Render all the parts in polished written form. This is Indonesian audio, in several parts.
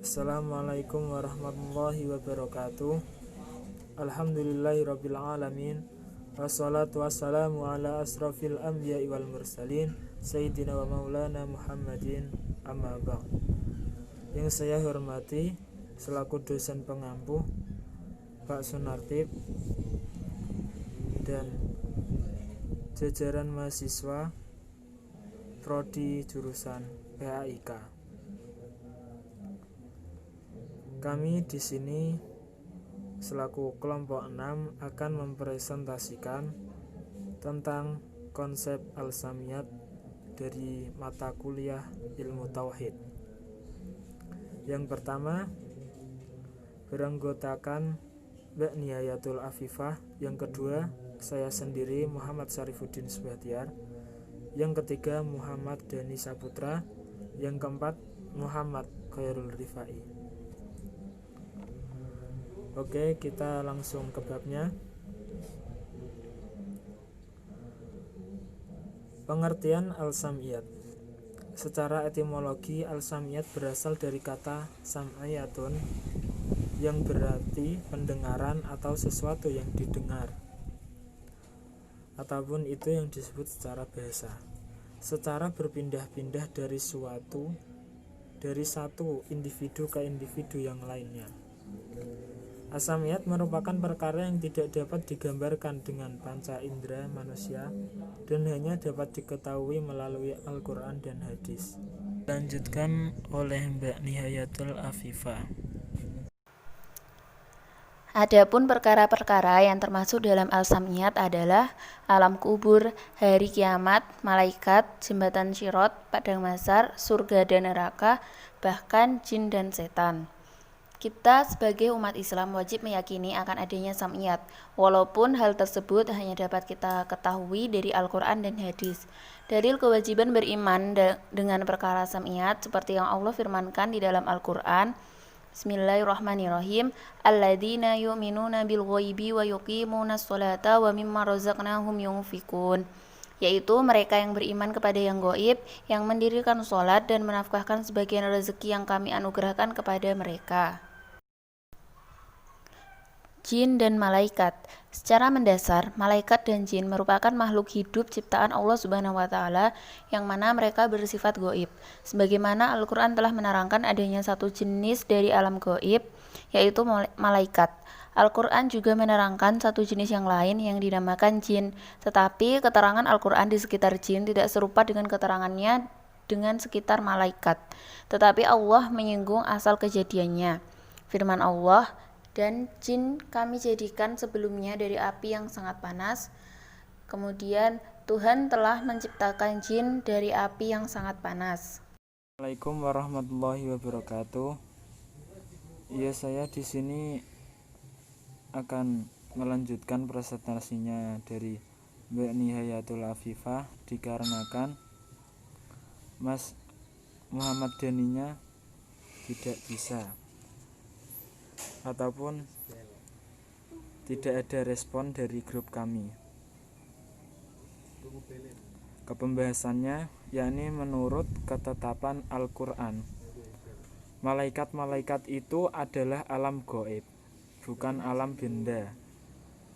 Assalamualaikum warahmatullahi wabarakatuh. Alhamdulillahirabbil alamin. Wassalatu wassalamu ala asrafil anbiya'i wal mursalin Sayyidina wa maulana Muhammadin amma ba'd. Yang saya hormati selaku dosen pengampu Pak Sunartib dan jajaran mahasiswa prodi jurusan PAIK. Kami di sini selaku kelompok 6 akan mempresentasikan tentang konsep al-samiyat dari mata kuliah ilmu tauhid. Yang pertama beranggotakan Mbak Nihayatul Afifah, yang kedua saya sendiri Muhammad Syarifuddin Subhatiar, yang ketiga Muhammad Dani Saputra, yang keempat Muhammad Khairul Rifai. Oke, kita langsung ke babnya. Pengertian al-sam'iyat. Secara etimologi, al-sam'iyat berasal dari kata sam'iyatun, yang berarti pendengaran atau sesuatu yang didengar, ataupun itu yang disebut secara bahasa. Secara berpindah-pindah dari satu individu ke individu yang lainnya. As-sam'iyat merupakan perkara yang tidak dapat digambarkan dengan panca indera manusia dan hanya dapat diketahui melalui Al-Quran dan hadis. Lanjutkan oleh Mbak Nihayatul Afifah. Adapun perkara-perkara yang termasuk dalam al-sam'iyat adalah alam kubur, hari kiamat, malaikat, jembatan Syirot, padang mahsyar, surga dan neraka, bahkan jin dan setan. Kita sebagai umat Islam wajib meyakini akan adanya sam'iyat, walaupun hal tersebut hanya dapat kita ketahui dari Al-Quran dan hadis. Dalil kewajiban beriman dengan perkara sam'iyat seperti yang Allah firmankan di dalam Al-Quran. Bismillahirrahmanirrahim. Alladzina yu'minuna bil ghaibi wa yuqimunas sholata wa mimma razaqnahum yunfikun. Yaitu mereka yang beriman kepada yang gaib, yang mendirikan sholat dan menafkahkan sebagian rezeki yang kami anugerahkan kepada mereka. Jin dan malaikat. Secara mendasar, malaikat dan jin merupakan makhluk hidup ciptaan Allah Subhanahu wa taala yang mana mereka bersifat gaib. Sebagaimana Al-Qur'an telah menerangkan adanya satu jenis dari alam gaib, yaitu malaikat. Al-Qur'an juga menerangkan satu jenis yang lain yang dinamakan jin, tetapi keterangan Al-Qur'an di sekitar jin tidak serupa dengan keterangannya dengan sekitar malaikat. Tetapi Allah menyinggung asal kejadiannya. Firman Allah, dan jin kami jadikan sebelumnya dari api yang sangat panas. Kemudian Tuhan telah menciptakan jin dari api yang sangat panas. Assalamualaikum warahmatullahi wabarakatuh. Ya, saya di sini akan melanjutkan presentasinya dari Mbak Nihayatul Afifah dikarenakan Mas Muhammad Daninya tidak bisa ataupun tidak ada respon dari grup kami ke pembahasannya, yakni menurut ketetapan Al-Quran, malaikat-malaikat itu adalah alam gaib, bukan alam benda.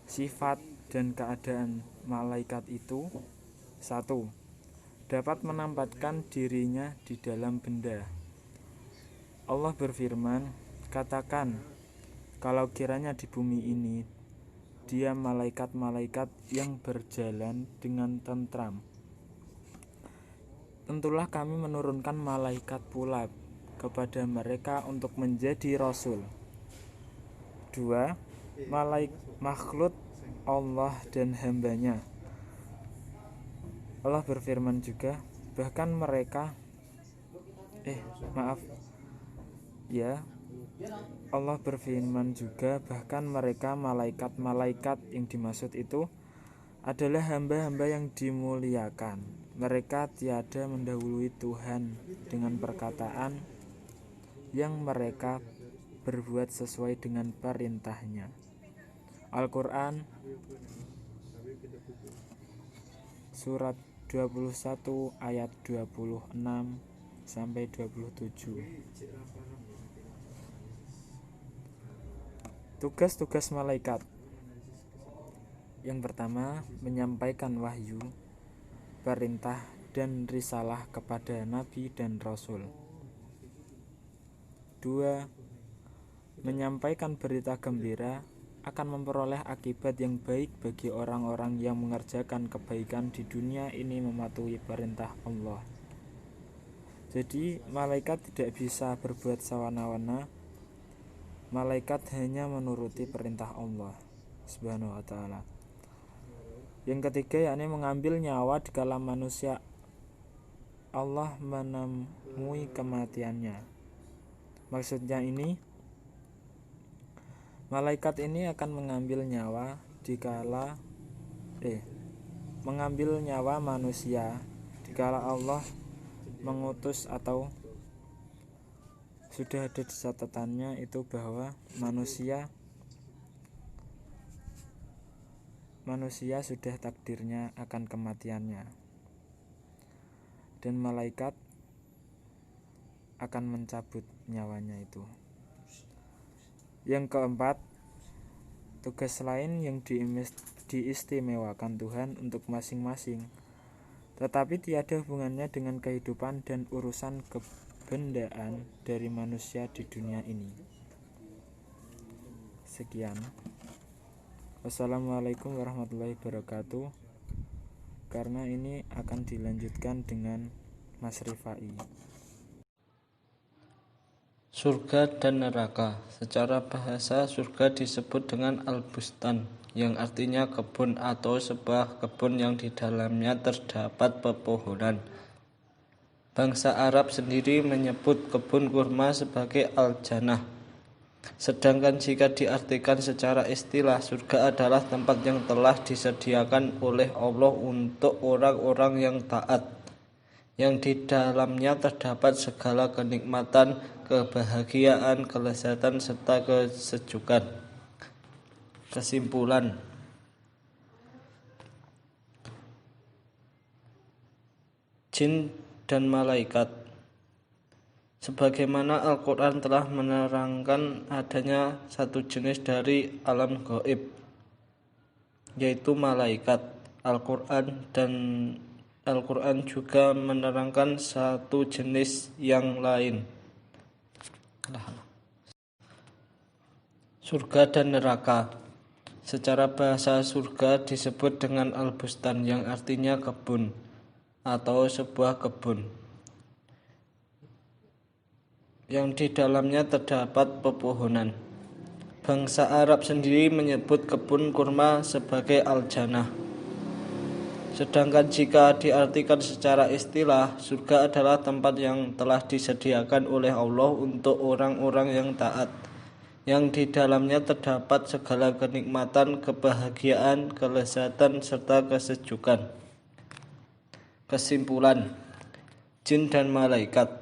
Sifat dan keadaan malaikat itu: 1. Dapat menempatkan dirinya di dalam benda. Allah berfirman, katakan, kalau kiranya di bumi ini dia malaikat-malaikat yang berjalan dengan tentram, tentulah kami menurunkan malaikat pula kepada mereka untuk menjadi rasul. 2. Makhluk Allah dan hambanya. Allah berfirman juga, bahkan mereka Allah berfirman juga, bahkan mereka malaikat-malaikat yang dimaksud itu adalah hamba-hamba yang dimuliakan. Mereka tiada mendahului Tuhan dengan perkataan yang mereka berbuat sesuai dengan perintahnya. Al-Quran Surat 21 ayat 26 sampai 27. Tugas-tugas malaikat. Yang pertama, menyampaikan wahyu, perintah dan risalah kepada nabi dan rasul. 2. Menyampaikan berita gembira akan memperoleh akibat yang baik bagi orang-orang yang mengerjakan kebaikan di dunia ini mematuhi perintah Allah. Jadi malaikat tidak bisa berbuat sawana-wana. Malaikat hanya menuruti perintah Allah Subhanahu wa ta'ala. Yang ketiga yakni mengambil nyawa dikala manusia Allah menemui kematiannya. Maksudnya ini, malaikat ini akan mengambil nyawa mengambil nyawa manusia dikala Allah mengutus atau sudah ada di catatannya itu bahwa manusia sudah takdirnya akan kematiannya, dan malaikat akan mencabut nyawanya itu. Yang keempat, tugas lain yang diistimewakan Tuhan untuk masing-masing, tetapi tiada hubungannya dengan kehidupan dan urusan kebendaan dari manusia di dunia ini. Sekian. Wassalamualaikum warahmatullahi wabarakatuh. Karena ini akan dilanjutkan dengan Mas Rifai. Surga dan neraka. Secara bahasa, surga disebut dengan al-bustan, yang artinya kebun atau sebuah kebun yang di dalamnya terdapat pepohonan. Bangsa Arab sendiri menyebut kebun kurma sebagai al-jannah. Sedangkan jika diartikan secara istilah, surga adalah tempat yang telah disediakan oleh Allah untuk orang-orang yang taat, yang di dalamnya terdapat segala kenikmatan, kebahagiaan, kelezatan, serta kesejukan. Kesimpulan, jin dan malaikat. Sebagaimana Al-Quran telah menerangkan adanya satu jenis dari alam gaib, yaitu malaikat. Al-Quran juga menerangkan satu jenis yang lain, surga dan neraka. Secara bahasa, surga disebut dengan al-bustan, yang artinya kebun atau sebuah kebun, yang di dalamnya terdapat pepohonan. Bangsa Arab sendiri menyebut kebun kurma sebagai al-jannah. Sedangkan jika diartikan secara istilah, surga adalah tempat yang telah disediakan oleh Allah untuk orang-orang yang taat, yang di dalamnya terdapat segala kenikmatan, kebahagiaan, kelezatan, serta kesejukan. Kesimpulan, jin dan malaikat.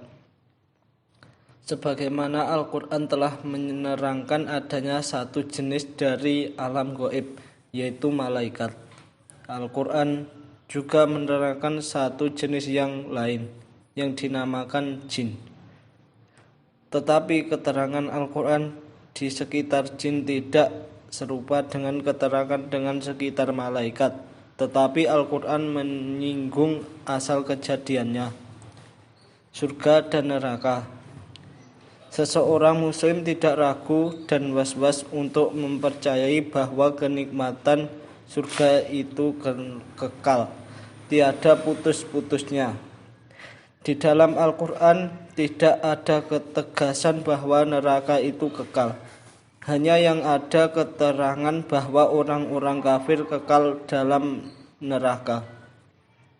Sebagaimana Al-Quran telah menerangkan adanya satu jenis dari alam gaib, yaitu malaikat. Al-Quran juga menerangkan satu jenis yang lain, yang dinamakan jin. Tetapi keterangan Al-Quran di sekitar jin tidak serupa dengan keterangan dengan sekitar malaikat. Tetapi Al-Quran menyinggung asal kejadiannya, surga dan neraka. Seseorang muslim tidak ragu dan was-was untuk mempercayai bahwa kenikmatan surga itu kekal, tiada putus-putusnya. Di dalam Al-Quran tidak ada ketegasan bahwa neraka itu kekal. Hanya yang ada keterangan bahwa orang-orang kafir kekal dalam neraka.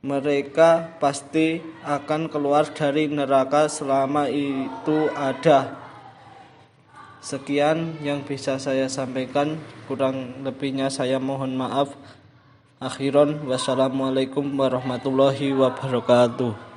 Mereka pasti akan keluar dari neraka selama itu ada. Sekian yang bisa saya sampaikan, kurang lebihnya saya mohon maaf. Akhiron, wassalamualaikum warahmatullahi wabarakatuh.